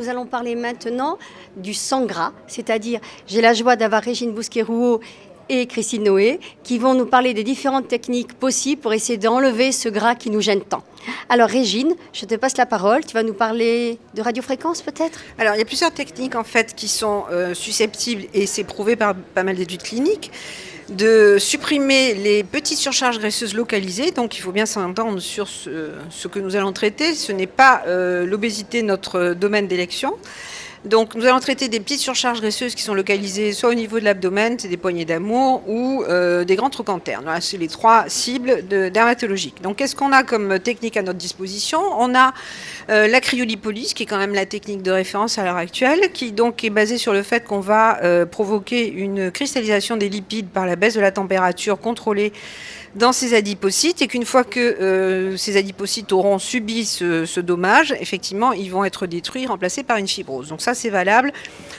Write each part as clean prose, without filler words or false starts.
nous allons parler maintenant du sang gras, c'est-à-dire j'ai la joie d'avoir Régine Bousquet-Rouault et Christine Noé qui vont nous parler des différentes techniques possibles pour essayer d'enlever ce gras qui nous gêne tant. Alors Régine, je te passe la parole, tu vas nous parler de radiofréquence peut-être ? Alors il y a plusieurs techniques en fait qui sont susceptibles, et c'est prouvé par pas mal d'études cliniques, de supprimer les petites surcharges graisseuses localisées. Donc il faut bien s'entendre sur ce que nous allons traiter. Ce n'est pas l'obésité notre domaine d'élection. Donc nous allons traiter des petites surcharges graisseuses qui sont localisées soit au niveau de l'abdomen, c'est des poignées d'amour, ou des grands trochantères. Voilà, c'est les trois cibles dermatologiques. Donc qu'est-ce qu'on a comme technique à notre disposition ? On a la cryolipolyse, qui est quand même la technique de référence à l'heure actuelle, qui donc est basée sur le fait qu'on va provoquer une cristallisation des lipides par la baisse de la température contrôlée dans ces adipocytes, et qu'une fois que ces adipocytes auront subi ce dommage, effectivement, ils vont être détruits, remplacés par une fibrose. Donc ça, c'est valable,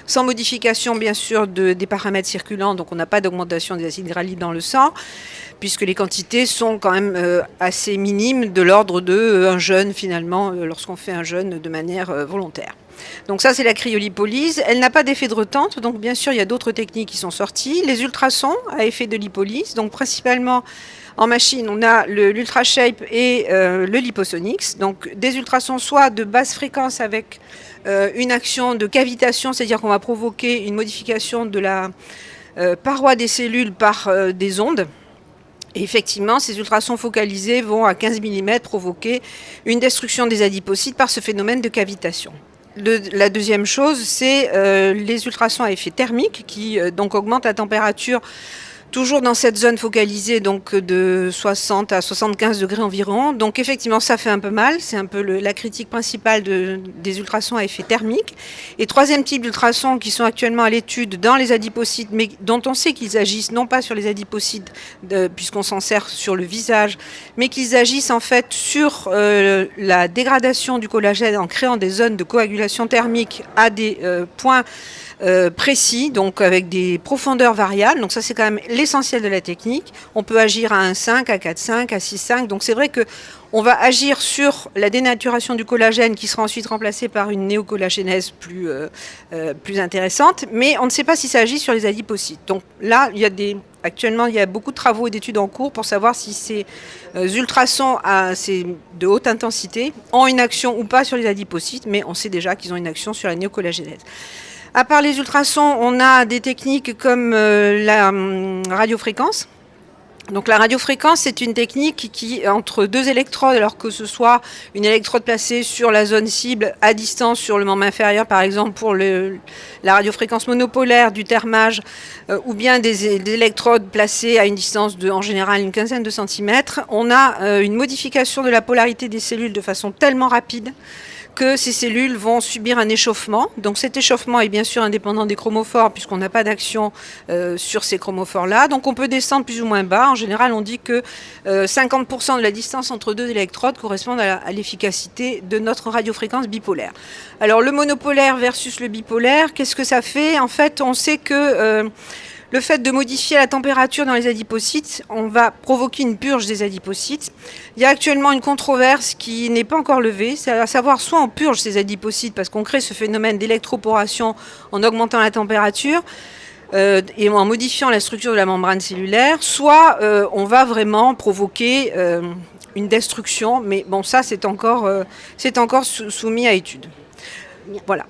sans modification, bien sûr, des paramètres circulants. Donc on n'a pas d'augmentation des acides gras libres dans le sang, puisque les quantités sont quand même assez minimes, de l'ordre d'un jeûne, finalement, lorsqu'on fait un jeûne de manière volontaire. Donc ça, c'est la cryolipolyse. Elle n'a pas d'effet de retente, donc bien sûr, il y a d'autres techniques qui sont sorties. Les ultrasons à effet de lipolyse, donc principalement en machine, on a l'ultrashape et le liposonics. Donc des ultrasons soit de basse fréquence avec une action de cavitation, c'est-à-dire qu'on va provoquer une modification de la paroi des cellules par des ondes. Et effectivement, ces ultrasons focalisés vont à 15 mm provoquer une destruction des adipocytes par ce phénomène de cavitation. La deuxième chose, c'est les ultrasons à effet thermique qui donc augmentent la température toujours dans cette zone focalisée, donc de 60 à 75 degrés environ. Donc effectivement, ça fait un peu mal. C'est un peu la critique principale des ultrasons à effet thermique. Et troisième type d'ultrasons qui sont actuellement à l'étude dans les adipocytes, mais dont on sait qu'ils agissent non pas sur les adipocytes, puisqu'on s'en sert sur le visage, mais qu'ils agissent en fait sur la dégradation du collagène en créant des zones de coagulation thermique à des points précis, donc avec des profondeurs variables. Donc ça, c'est quand même l'essentiel de la technique. On peut agir à 1,5, à 4,5, à 6,5. Donc c'est vrai que on va agir sur la dénaturation du collagène qui sera ensuite remplacée par une néocollagénèse plus intéressante, mais on ne sait pas si ça agit sur les adipocytes. Donc là, actuellement, il y a beaucoup de travaux et d'études en cours pour savoir si ces ultrasons de haute intensité ont une action ou pas sur les adipocytes, mais on sait déjà qu'ils ont une action sur la néocollagénèse. À part les ultrasons, on a des techniques comme la radiofréquence. Donc la radiofréquence, c'est une technique qui, entre deux électrodes, alors que ce soit une électrode placée sur la zone cible à distance sur le membre inférieur, par exemple pour la radiofréquence monopolaire du thermage, ou bien des électrodes placées à une distance en général une quinzaine de centimètres, on a une modification de la polarité des cellules de façon tellement rapide que ces cellules vont subir un échauffement. Donc cet échauffement est bien sûr indépendant des chromophores puisqu'on n'a pas d'action sur ces chromophores-là. Donc on peut descendre plus ou moins bas. En général, on dit que 50% de la distance entre deux électrodes correspond à l'efficacité de notre radiofréquence bipolaire. Alors le monopolaire versus le bipolaire, qu'est-ce que ça fait ? En fait, on sait que le fait de modifier la température dans les adipocytes, on va provoquer une purge des adipocytes. Il y a actuellement une controverse qui n'est pas encore levée, c'est à savoir soit on purge ces adipocytes parce qu'on crée ce phénomène d'électroporation en augmentant la température et en modifiant la structure de la membrane cellulaire, soit on va vraiment provoquer une destruction, mais bon, ça c'est encore soumis à étude. Voilà.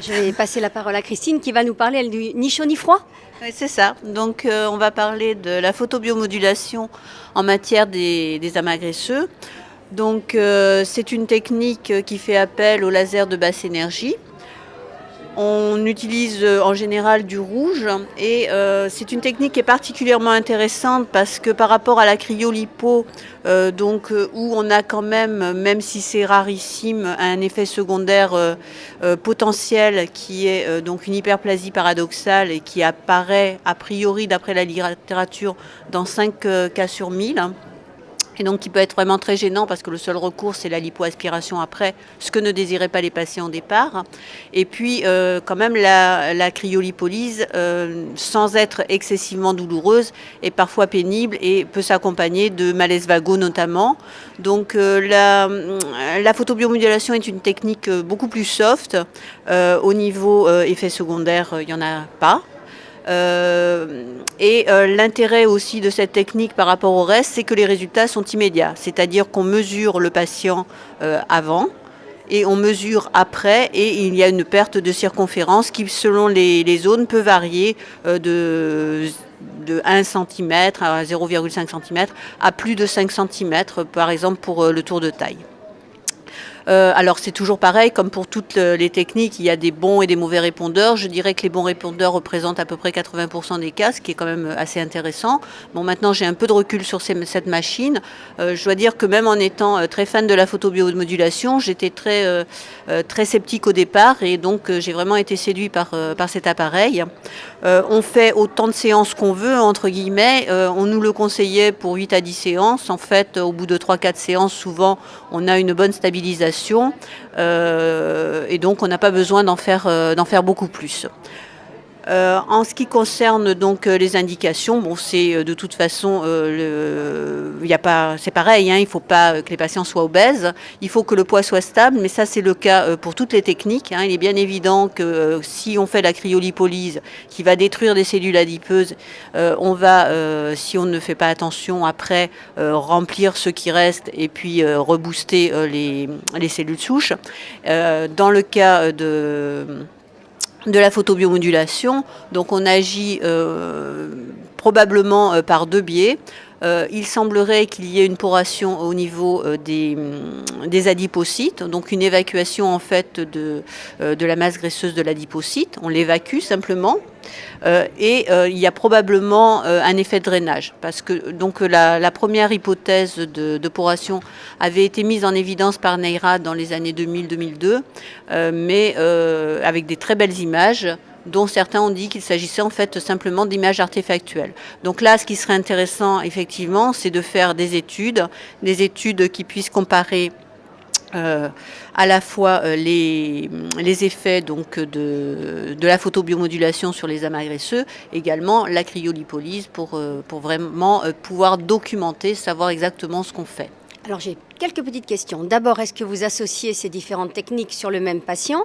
Je vais passer la parole à Christine qui va nous parler, elle, du ni chaud ni froid. Oui, c'est ça. Donc, on va parler de la photobiomodulation en matière des amas graisseux. Donc, c'est une technique qui fait appel au laser de basse énergie. On utilise en général du rouge et c'est une technique qui est particulièrement intéressante parce que par rapport à la cryolipo, où on a quand même si c'est rarissime, un effet secondaire potentiel qui est donc une hyperplasie paradoxale et qui apparaît a priori d'après la littérature dans 5 cas sur 1000. et donc qui peut être vraiment très gênant parce que le seul recours c'est la lipoaspiration après, ce que ne désiraient pas les patients au départ. Et puis quand même la cryolipolyse, sans être excessivement douloureuse, est parfois pénible et peut s'accompagner de malaises vagaux notamment. Donc la photobiomodulation est une technique beaucoup plus soft. Au niveau effets secondaires, il n'y en a pas. L'intérêt aussi de cette technique par rapport au reste, c'est que les résultats sont immédiats. C'est-à-dire qu'on mesure le patient avant et on mesure après, et il y a une perte de circonférence qui, selon les zones, peut varier de 1 cm à 0,5 cm à plus de 5 cm, par exemple pour le tour de taille. Alors c'est toujours pareil, comme pour toutes les techniques, il y a des bons et des mauvais répondeurs. Je dirais que les bons répondeurs représentent à peu près 80% des cas, ce qui est quand même assez intéressant. Bon, maintenant j'ai un peu de recul sur cette machine. Je dois dire que même en étant très fan de la photobiomodulation, j'étais très sceptique au départ, et donc j'ai vraiment été séduit par cet appareil. On fait autant de séances qu'on veut, entre guillemets. On nous le conseillait pour 8 à 10 séances. En fait, au bout de 3-4 séances, souvent, on a une bonne stabilisation. Et donc on n'a pas besoin d'en faire beaucoup plus. En ce qui concerne donc les indications, bon, c'est de toute façon, c'est pareil, hein, il ne faut pas que les patients soient obèses, il faut que le poids soit stable, mais ça c'est le cas pour toutes les techniques. Hein. Il est bien évident que si on fait la cryolipolyse qui va détruire des cellules adipeuses, on va, si on ne fait pas attention après, remplir ce qui reste et puis rebooster les cellules souches. Dans le cas de la photobiomodulation, donc on agit probablement par 2 biais. Il semblerait qu'il y ait une poration au niveau des adipocytes, donc une évacuation en fait de la masse graisseuse de l'adipocyte. On l'évacue simplement. Il y a probablement un effet de drainage, parce que donc la première hypothèse de poration avait été mise en évidence par Neira dans les années 2000-2002, mais avec des très belles images, dont certains ont dit qu'il s'agissait en fait simplement d'images artefactuelles. Donc là, ce qui serait intéressant effectivement, c'est de faire des études qui puissent comparer à la fois les effets donc de la photobiomodulation sur les amas graisseux, également la cryolipolyse pour vraiment pouvoir documenter, savoir exactement ce qu'on fait. Alors j'ai quelques petites questions. D'abord, est-ce que vous associez ces différentes techniques sur le même patient?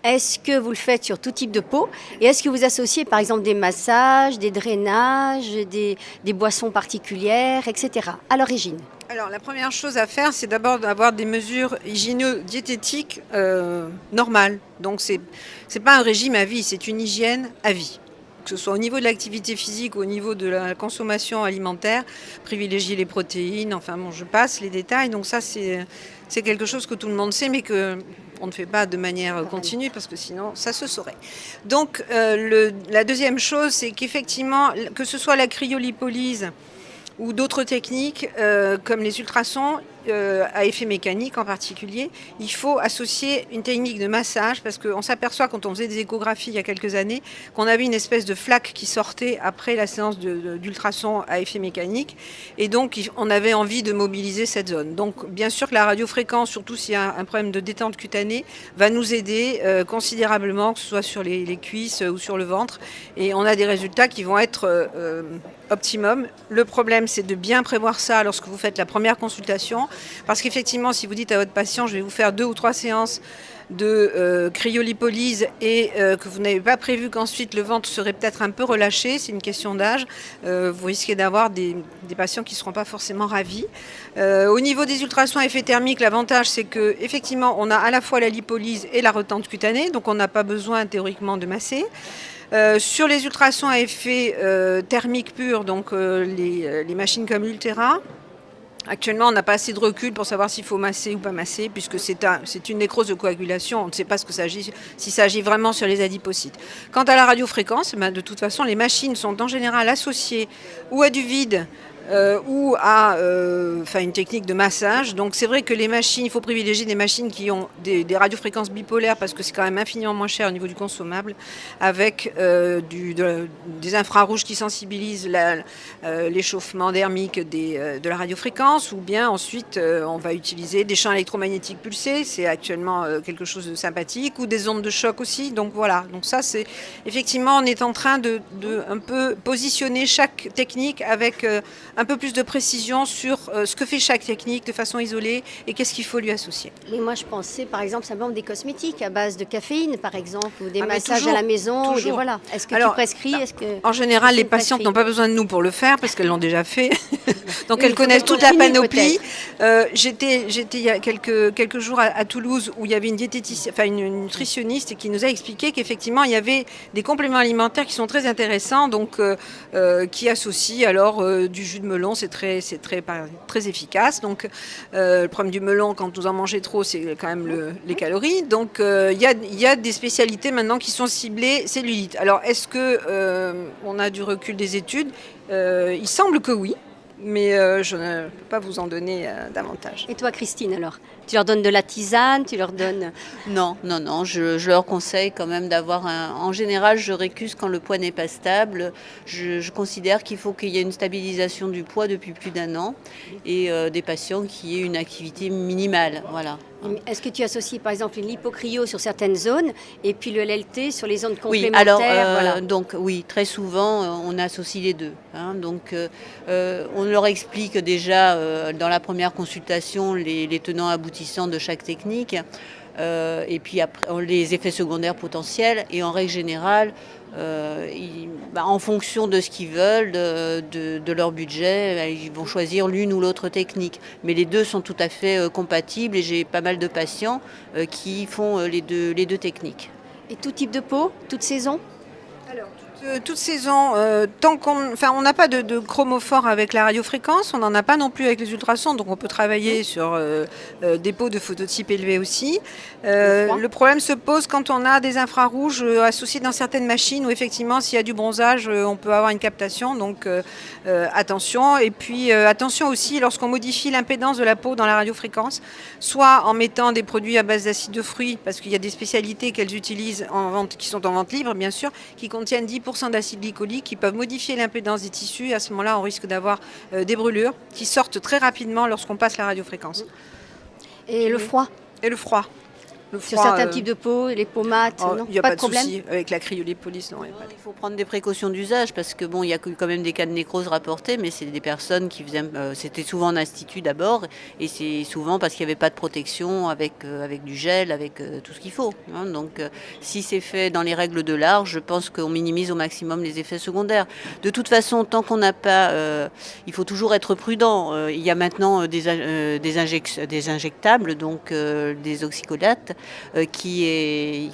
Est-ce que vous le faites sur tout type de peau? Et est-ce que vous associez par exemple des massages, des drainages, des boissons particulières, etc. à l'origine? Alors la première chose à faire, c'est d'abord d'avoir des mesures hygiéno-diététiques normales. Donc c'est pas un régime à vie, c'est une hygiène à vie. Que ce soit au niveau de l'activité physique ou au niveau de la consommation alimentaire, privilégier les protéines, enfin bon, je passe les détails. Donc ça, c'est quelque chose que tout le monde sait, mais qu'on ne fait pas de manière continue, parce que sinon, ça se saurait. Donc la deuxième chose, c'est qu'effectivement, que ce soit la cryolipolyse ou d'autres techniques comme les ultrasons à effet mécanique en particulier, il faut associer une technique de massage, parce qu'on s'aperçoit quand on faisait des échographies il y a quelques années qu'on avait une espèce de flaque qui sortait après la séance d'ultrasons à effet mécanique, et donc on avait envie de mobiliser cette zone. Donc bien sûr que la radiofréquence, surtout s'il y a un problème de détente cutanée, va nous aider considérablement, que ce soit sur les cuisses ou sur le ventre, et on a des résultats qui vont être optimum. Le problème, c'est de bien prévoir ça lorsque vous faites la première consultation, parce qu'effectivement, si vous dites à votre patient, je vais vous faire 2 ou 3 séances de cryolipolyse et que vous n'avez pas prévu qu'ensuite le ventre serait peut-être un peu relâché, c'est une question d'âge, vous risquez d'avoir des patients qui ne seront pas forcément ravis. Au niveau des ultrasons à effet thermique, l'avantage c'est que effectivement on a à la fois la lipolyse et la retente cutanée, donc on n'a pas besoin théoriquement de masser. Sur les ultrasons à effet thermique pur, donc les machines comme l'Ultera, actuellement, on n'a pas assez de recul pour savoir s'il faut masser ou pas masser, puisque c'est une nécrose de coagulation. On ne sait pas s'il s'agit vraiment sur les adipocytes. Quant à la radiofréquence, de toute façon, les machines sont en général associées ou à du vide ou à une technique de massage. Donc c'est vrai que les machines, il faut privilégier des machines qui ont des radiofréquences bipolaires parce que c'est quand même infiniment moins cher au niveau du consommable, avec des infrarouges qui sensibilisent l'échauffement dermique de la radiofréquence, ou bien ensuite on va utiliser des champs électromagnétiques pulsés, c'est actuellement quelque chose de sympathique, ou des ondes de choc aussi. Donc voilà, donc ça c'est effectivement, on est en train de un peu positionner chaque technique avec un peu plus de précision sur ce que fait chaque technique de façon isolée et qu'est-ce qu'il faut lui associer. Mais moi, je pensais, par exemple, simplement des cosmétiques à base de caféine, par exemple, ou des mais massages toujours, à la maison. toujours. Voilà. Est-ce que Alors, tu prescris En général, les patientes n'ont pas besoin de nous pour le faire parce qu'elles l'ont déjà fait. Donc, elles connaissent toute la panoplie. J'étais il y a quelques jours à Toulouse où il y avait une nutritionniste qui nous a expliqué qu'effectivement, il y avait des compléments alimentaires qui sont très intéressants, donc qui associent alors du jus de melon, c'est très efficace. Donc, le problème du melon, quand vous en mangez trop, c'est quand même les calories. Donc, il y a des spécialités maintenant qui sont ciblées cellulite. Alors, est-ce que on a du recul des études? Il semble que oui, mais je ne peux pas vous en donner davantage. Et toi, Christine, alors? Tu leur donnes de la tisane, tu leur donnes... Non, je leur conseille quand même d'avoir En général, je récuse quand le poids n'est pas stable. Je considère qu'il faut qu'il y ait une stabilisation du poids depuis plus d'1 an et des patients qui aient une activité minimale. Voilà. Est-ce que tu associes par exemple une lipocryo sur certaines zones et puis le LLT sur les zones Oui, complémentaires? alors Voilà. donc oui, très souvent on associe les deux. Donc on leur explique déjà dans la première consultation les tenants aboutissants de chaque technique et puis après les effets secondaires potentiels et en règle générale en fonction de ce qu'ils veulent, de leur budget, ils vont choisir l'une ou l'autre technique. Mais les deux sont tout à fait compatibles et j'ai pas mal de patients qui font les deux techniques. Et tout type de peau, toute saison? Alors, toute saison, tant on n'a pas de chromophore avec la radiofréquence, on n'en a pas non plus avec les ultrasons, donc on peut travailler sur des peaux de phototype élevé aussi. Le problème se pose quand on a des infrarouges associés dans certaines machines où effectivement s'il y a du bronzage, on peut avoir une captation, donc attention. Et puis attention aussi lorsqu'on modifie l'impédance de la peau dans la radiofréquence, soit en mettant des produits à base d'acide de fruits, parce qu'il y a des spécialités qu'elles utilisent qui sont en vente libre bien sûr, qui contiennent 10% d'acide glycolique qui peuvent modifier l'impédance des tissus. À ce moment-là, on risque d'avoir des brûlures qui sortent très rapidement lorsqu'on passe la radiofréquence. Et le froid? Et le froid. Sur certains types de peau, les peaux mates, non? Il n'y a pas de problème souci avec la cryolipolyse, non. Il faut prendre des précautions d'usage parce que il y a quand même des cas de nécrose rapportés, mais c'est des personnes qui faisaient, c'était souvent en institut d'abord, et c'est souvent parce qu'il n'y avait pas de protection avec du gel, avec tout ce qu'il faut. Donc, si c'est fait dans les règles de l'art, je pense qu'on minimise au maximum les effets secondaires. De toute façon, tant qu'on n'a pas, il faut toujours être prudent. Il y a maintenant des injectables, donc des oxycolates. Qui est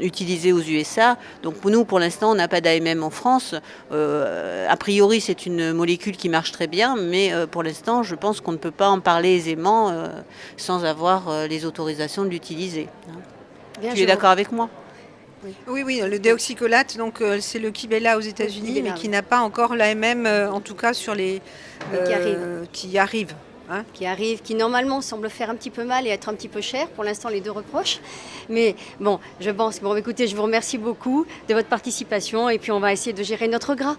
utilisé aux USA. Donc pour nous, pour l'instant, on n'a pas d'AMM en France. A priori, c'est une molécule qui marche très bien, mais pour l'instant, je pense qu'on ne peut pas en parler aisément sans avoir les autorisations de l'utiliser. Tu es d'accord avec moi? Oui, le déoxycolate, donc c'est le Kibella aux États-Unis, mais qui n'a pas encore l'AMM, en tout cas sur les qui arrivent. Qui arrive, qui normalement semble faire un petit peu mal et être un petit peu cher. Pour l'instant, les deux reproches. Mais bon, je pense... Bon, écoutez, je vous remercie beaucoup de votre participation et puis on va essayer de gérer notre gras.